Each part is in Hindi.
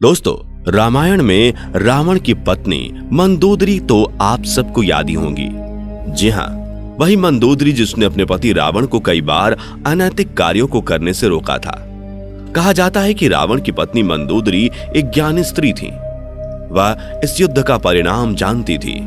दोस्तों, रामायण में रावण की पत्नी मंदोदरी तो आप सबको याद ही होंगी। जी हाँ, वही मंदोदरी जिसने अपने पति रावण को कई बार अनैतिक कार्यों को करने से रोका था। कहा जाता है कि रावण की पत्नी मंदोदरी एक ज्ञानी स्त्री थी। वह इस युद्ध का परिणाम जानती थी,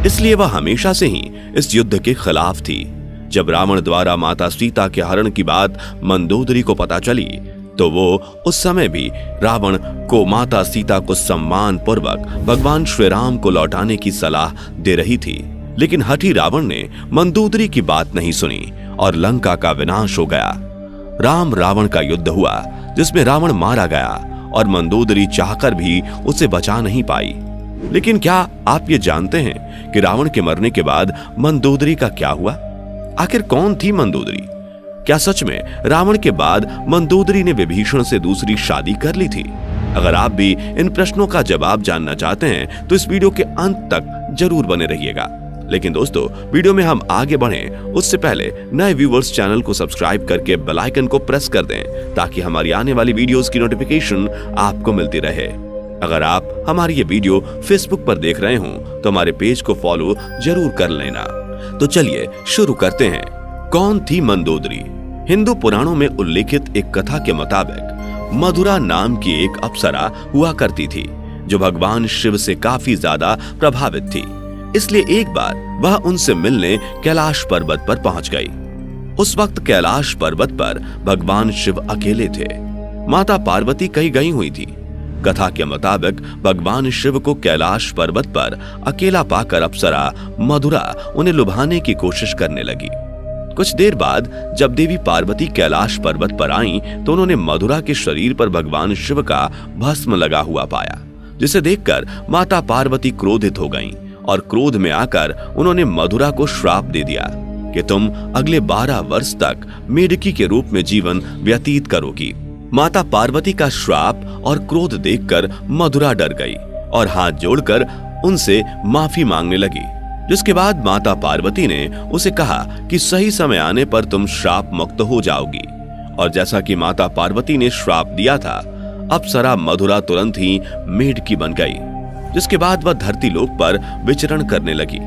इसलिए वह हमेशा से ही इस युद्ध के खिलाफ थी। जब रावण द्वारा माता सीता के हरण की बात मंदोदरी को पता चली तो वो उस समय भी रावण को माता सीता को सम्मान पूर्वक भगवान श्री राम को लौटाने की सलाह दे रही थी। लेकिन हठी रावण ने मंदोदरी की बात नहीं सुनी और लंका का विनाश हो गया। राम रावण का युद्ध हुआ जिसमें रावण मारा गया और मंदोदरी चाहकर भी उसे बचा नहीं पाई। लेकिन क्या आप ये जानते हैं कि रावण के मरने के बाद मंदोदरी का क्या हुआ? आखिर कौन थी मंदोदरी? क्या सच में रावण के बाद मंदोदरी ने विभीषण से दूसरी शादी कर ली थी? अगर आप भी इन प्रश्नों का जवाब जानना चाहते हैं तो इस वीडियो के अंत तक जरूर बने रहिएगा। लेकिन दोस्तों, वीडियो में हम आगे बढ़ें उससे पहले नए व्यूअर्स चैनल को सब्सक्राइब करके बेल आइकन को प्रेस कर दें ताकि हमारी आने वाली वीडियोस की नोटिफिकेशन आपको मिलती रहे। अगर आप हमारी ये वीडियो फेसबुक पर देख रहे हों तो हमारे पेज को फॉलो जरूर कर लेना। तो चलिए शुरू करते हैं। कौन थी मंदोदरी? हिंदू पुराणों में उल्लेखित एक कथा के मुताबिक मधुरा नाम की एक अप्सरा हुआ करती थी जो भगवान शिव से काफी ज्यादा प्रभावित थी। इसलिए एक बार वह उनसे मिलने कैलाश पर्वत पर पहुंच गई। उस वक्त कैलाश पर्वत पर भगवान शिव अकेले थे। माता पार्वती कहीं गई हुई थी। कथा के मुताबिक भगवान शिव को कैलाश पर्वत पर अकेला पाकर अप्सरा मधुरा उन्हें लुभाने की कोशिश करने लगी। कुछ देर बाद जब देवी पार्वती कैलाश पर्वत पर आईं तो उन्होंने मधुरा के शरीर पर भगवान शिव का भस्म लगा हुआ पाया, जिसे देखकर माता पार्वती क्रोधित हो गईं और क्रोध में आकर उन्होंने मधुरा को श्राप दे दिया कि तुम अगले 12 वर्ष तक मेढकी के रूप में जीवन व्यतीत करोगी। माता पार्वती का श्राप और क्रोध देखकर मधुरा डर गई और हाथ जोड़कर उनसे माफी मांगने लगी। जिसके बाद माता पार्वती ने उसे कहा कि सही समय आने पर तुम श्राप मुक्त हो जाओगी। और जैसा कि माता पार्वती ने श्राप दिया था, अप्सरा मधुरा तुरंत ही मेढकी बन गई। जिसके बाद वह धरती लोक पर विचरण करने लगी।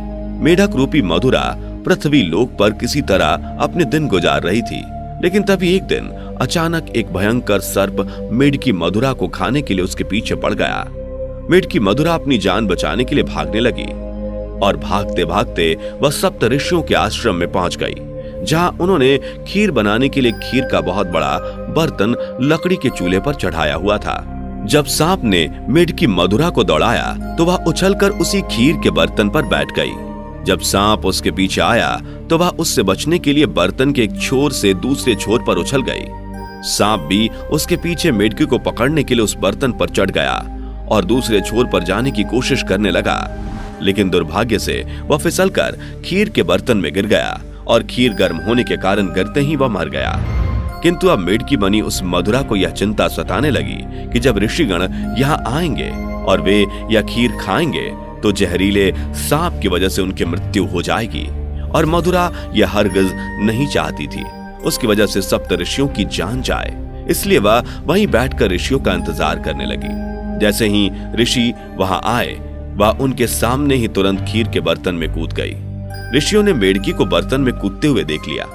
मेढक रूपी मधुरा पृथ्वी लोक पर किसी तरह अपने दिन गुजार रही थी। लेकिन तभी एक दिन अचानक एक भयंकर सर्प मेढकी मधुरा को खाने के लिए उसके पीछे पड़ गया। मेढकी मधुरा अपनी जान बचाने के लिए भागने लगी और भागते भागते वह सप्त ऋषियों के आश्रम में पहुंच गई, जहां उन्होंने खीर बनाने के लिए खीर का बहुत बड़ा बर्तन लकड़ी के चूल्हे पर चढ़ाया हुआ था। जब सांप ने मेढकी मधुरा को दौड़ाया तो वह उछलकर उसी खीर के बर्तन पर बैठ गई। जब सांप उसके पीछे आया तो वह उससे बचने के लिए बर्तन के एक छोर से दूसरे छोर पर उछल गई। सांप भी उसके पीछे मेढकी को पकड़ने के लिए उस बर्तन पर चढ़ गया और दूसरे छोर पर जाने की कोशिश करने लगा। लेकिन दुर्भाग्य से वह फिसलकर खीर के बर्तन में गिर गया और खीर गर्म होने के कारण गिरते ही वह मर गया। किंतु अब मेढकी बनी उस मधुरा को यह चिंता सताने लगी कि जब ऋषिगण यहाँ आएंगे और वे यह खीर खाएंगे तो जहरीले सांप की वजह से उनकी मृत्यु हो जाएगी। और मधुरा यह हरगिज नहीं चाहती थी उसकी वजह से सप्त ऋषियों की जान जाए। इसलिए वह वहीं बैठकर ऋषियों का इंतजार करने लगी। जैसे ही ऋषि वहां आए वह उनके सामने ही तुरंत खीर के बर्तन में कूद गई। ऋषियों ने मेढकी को बर्तन में कूदते हुए देख लिया,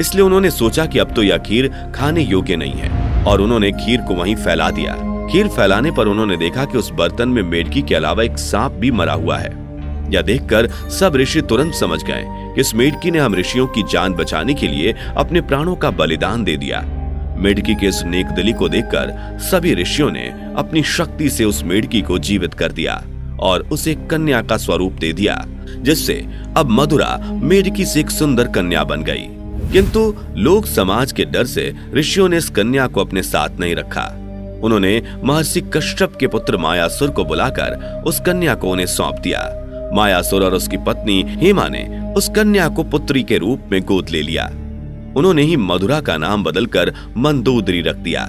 इसलिए उन्होंने सोचा कि अब तो यह खीर खाने योग्य नहीं है और उन्होंने खीर को वहीं फैला दिया। खीर फैलाने पर उन्होंने देखा कि उस बर्तन में मेढकी के अलावा एक सांप भी मरा हुआ है। यह देखकर सब ऋषि तुरंत समझ गए कि इस मेढकी ने हम ऋषियों की जान बचाने के लिए अपने प्राणों का बलिदान दे दिया। मेढकी के इस नेकदिली को देखकर सभी ऋषियों ने अपनी शक्ति से उस मेढकी को जीवित कर दिया और उसे कन्या का स्वरूप दे दिया, जिससे अब मधुरा मेढकी से एक सुंदर कन्या बन गई। किंतु लोक समाज के डर से ऋषियों ने इस कन्या को अपने साथ नहीं रखा। उन्होंने महर्षि कश्यप के पुत्र मायासुर को बुलाकर उस कन्या को उन्हें सौंप दिया। मायासुर और उसकी पत्नी हेमा ने उस कन्या को पुत्री के रूप में गोद ले लिया। उन्होंने ही मधुरा का नाम बदलकर मंदोदरी रख दिया।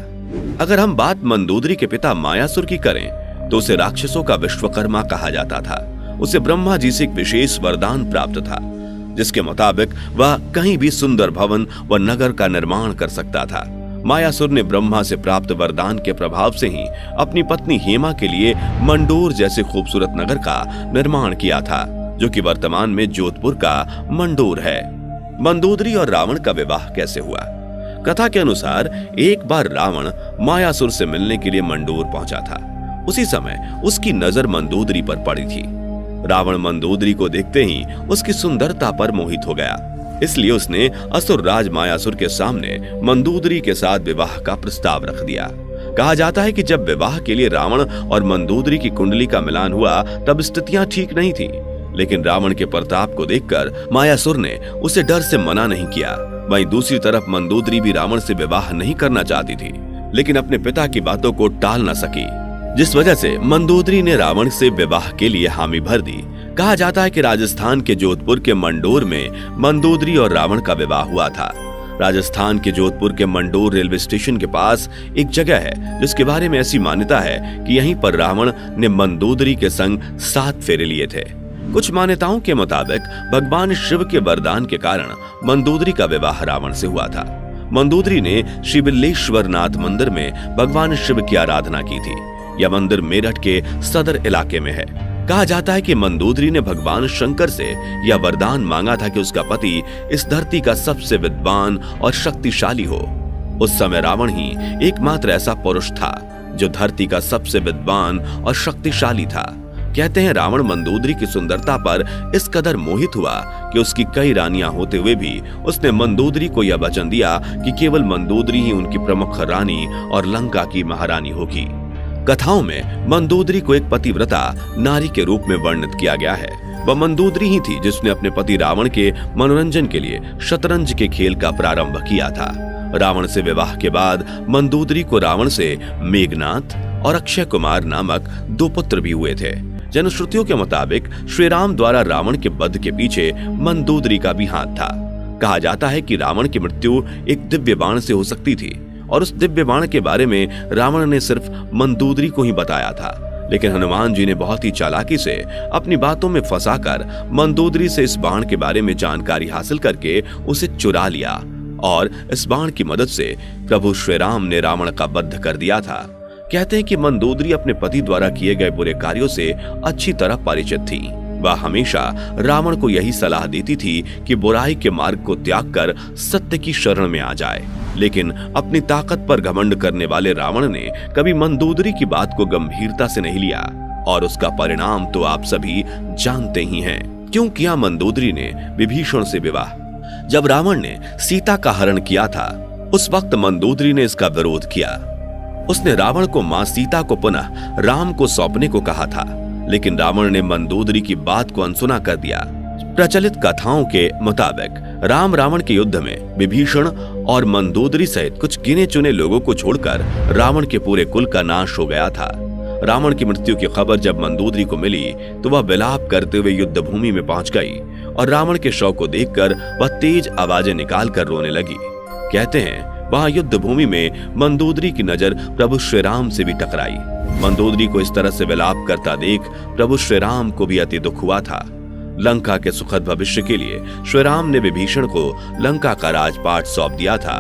अगर हम बात मंदोदरी के पिता मायासुर की करें तो उसे राक्षसों का विश्वकर्मा कहा जाता था। उसे ब्रह्मा जी से एक विशेष वरदान प्राप्त था, जिसके मुताबिक वह कहीं भी सुंदर भवन व नगर का निर्माण कर सकता था। मायासुर ने ब्रह्मा से प्राप्त वरदान के प्रभाव से ही अपनी पत्नी हेमा के लिए मंडोर जैसे खूबसूरत नगर का निर्माण किया था, जो कि वर्तमान में जोधपुर का मंडोर है। मंदोदरी और रावण का विवाह कैसे हुआ? कथा के अनुसार एक बार रावण मायासुर से मिलने के लिए मंडोर पहुंचा था। उसी समय उसकी नजर मंदोदरी पर पड़ी थी। रावण मंदोदरी को देखते ही उसकी सुंदरता पर मोहित हो गया, इसलिए उसने असुर राज मायासुर के सामने मंदोदरी के साथ विवाह का प्रस्ताव रख दिया। कहा जाता है कि जब विवाह के लिए रावण और मंदोदरी की कुंडली का मिलान हुआ तब स्थितियां ठीक नहीं थी, लेकिन रावण के प्रताप को देखकर मायासुर ने उसे डर से मना नहीं किया। वहीं दूसरी तरफ मंदोदरी भी रावण से विवाह नहीं करना चाहती थी, लेकिन अपने पिता की बातों को टाल न सकी, जिस वजह से मंदोदरी ने रावण से विवाह के लिए हामी भर दी। कहा जाता है कि राजस्थान के जोधपुर के मंडोर में मंदोदरी और रावण का विवाह हुआ था। राजस्थान के जोधपुर के मंडोर रेलवे स्टेशन के पास एक जगह है जिसके बारे में ऐसी मान्यता है कि यहीं पर रावण ने मंदोदरी के संग 7 फेरे लिए थे। कुछ मान्यताओं के मुताबिक भगवान शिव के वरदान के कारण मंदोदरी का विवाह रावण से हुआ था। मंदोदरी ने श्री बिल्लेश्वर नाथ मंदिर में भगवान शिव की आराधना की थी। यह मंदिर मेरठ के सदर इलाके में है। कहा जाता है कि मंदोदरी ने भगवान शंकर से यह वरदान मांगा था कि उसका पति इस धरती का सबसे विद्वान और शक्तिशाली हो। उस समय रावण ही एकमात्र ऐसा पुरुष था जो धरती का सबसे विद्वान और शक्तिशाली था। कहते हैं रावण मंदोदरी की सुंदरता पर इस कदर मोहित हुआ कि उसकी कई रानियां होते हुए भी उसने मंदोदरी को यह वचन दिया कि केवल मंदोदरी ही उनकी प्रमुख रानी और लंका की महारानी होगी। कथाओं में मंदोदरी को एक पतिव्रता नारी के रूप में वर्णित किया गया है। वह मंदोदरी ही थी जिसने अपने पति रावण के मनोरंजन के लिए शतरंज के खेल का प्रारंभ किया था। रावण से विवाह के बाद मंदोदरी को रावण से मेघनाथ और अक्षय कुमार नामक 2 पुत्र भी हुए थे। जनश्रुतियों के मुताबिक श्री राम द्वारा रावण के वध के पीछे मंदोदरी का भी हाथ था। कहा जाता है कि रावण की मृत्यु एक दिव्य बाण से हो सकती थी और उस दिव्य बाण के बारे में रावण ने सिर्फ मंदोदरी को ही बताया था, लेकिन हनुमान जी ने बहुत ही चालाकी से अपनी बातों में फंसाकर मंदोदरी से इस बाण के बारे में जानकारी हासिल करके उसे चुरा लिया और इस बाण की मदद से प्रभु श्री राम ने रावण का वध कर दिया था। कहते हैं कि मंदोदरी अपने पति द्वारा किए गए बुरे कार्यों से अच्छी तरह परिचित थी। वह हमेशा रावण को यही सलाह देती थी कि बुराई के मार्ग को त्याग कर सत्य की शरण में आ जाए, लेकिन अपनी ताकत पर घमंड करने वाले रावण ने कभी मंदोदरी की बात को गंभीरता से नहीं लिया और उसका परिणाम तो आप सभी जानते ही हैं। क्यों किया मंदोदरी ने विभीषण से विवाह? जब रावण ने सीता का हरण किया था उस वक्त मंदोदरी ने इसका विरोध किया। उसने रावण को मां सीता को पुनः राम को सौंपने को कहा था, लेकिन रावण ने मंदोदरी की बात को अनसुना कर दिया। प्रचलित कथाओं के मुताबिक राम रावण के युद्ध में विभीषण और मंदोदरी सहित कुछ गिने चुने लोगों को छोड़कर रावण के पूरे कुल का नाश हो गया था। रावण की मृत्यु की खबर जब मंदोदरी को मिली तो वह विलाप करते हुए युद्ध भूमि में पहुंच गई और रावण के शव को देखकर वह तेज आवाजें निकालकर रोने लगी। कहते हैं वहां युद्ध भूमि में मंदोदरी की नजर प्रभु श्री राम से भी टकराई। मंदोदरी को इस तरह से विलाप करता देख प्रभु श्री राम को भी अति दुख हुआ था। लंका के सुखद भविष्य के लिए श्री राम ने विभीषण को लंका का राजपाट सौंप दिया था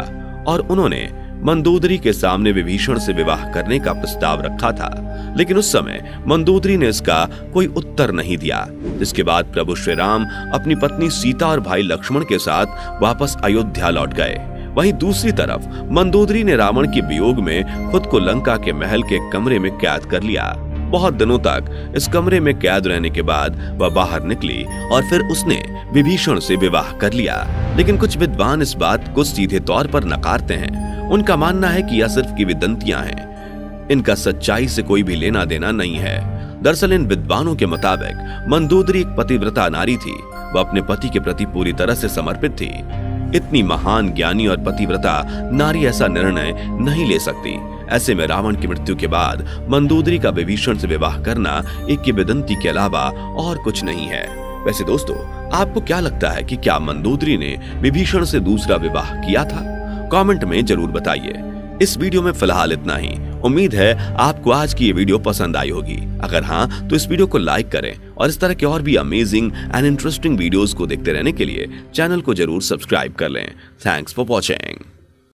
और उन्होंने मंदोदरी के सामने विभीषण से विवाह करने का प्रस्ताव रखा था, लेकिन उस समय मंदोदरी ने इसका कोई उत्तर नहीं दिया। जिसके बाद प्रभु श्री राम अपनी पत्नी सीता और भाई लक्ष्मण के साथ वापस अयोध्या लौट गए। वहीं दूसरी तरफ मंदोदरी ने रावण के वियोग में खुद को लंका के महल के कमरे में कैद कर लिया। बहुत दिनों तक इस कमरे में कैद रहने के बाद वह बाहर निकली और फिर उसने विभीषण से विवाह कर लिया। लेकिन कुछ विद्वान इस बात को सीधे तौर पर नकारते हैं। उनका मानना है कि यह सिर्फ किंवदंतियां हैं, इनका सच्चाई से कोई भी लेना देना नहीं है। दरअसल इन विद्वानों के मुताबिक मंदोदरी एक पतिव्रता नारी थी। वह अपने पति के प्रति पूरी तरह से समर्पित थी। इतनी महान ज्ञानी और पतिव्रता नारी ऐसा निर्णय नहीं ले सकती। ऐसे में रावण की मृत्यु के बाद मंदोदरी का विभीषण से विवाह करना एक किंवदंती के अलावा और कुछ नहीं है। वैसे दोस्तों, आपको क्या लगता है कि क्या मंदोदरी ने विभीषण से दूसरा विवाह किया था? कमेंट में जरूर बताइए। इस वीडियो में फिलहाल इतना ही। उम्मीद है आपको आज की ये वीडियो पसंद आई होगी। अगर हाँ तो इस वीडियो को लाइक करें और इस तरह के और भी अमेजिंग एंड इंटरेस्टिंग वीडियोस को देखते रहने के लिए चैनल को जरूर सब्सक्राइब कर लें। Thanks for watching.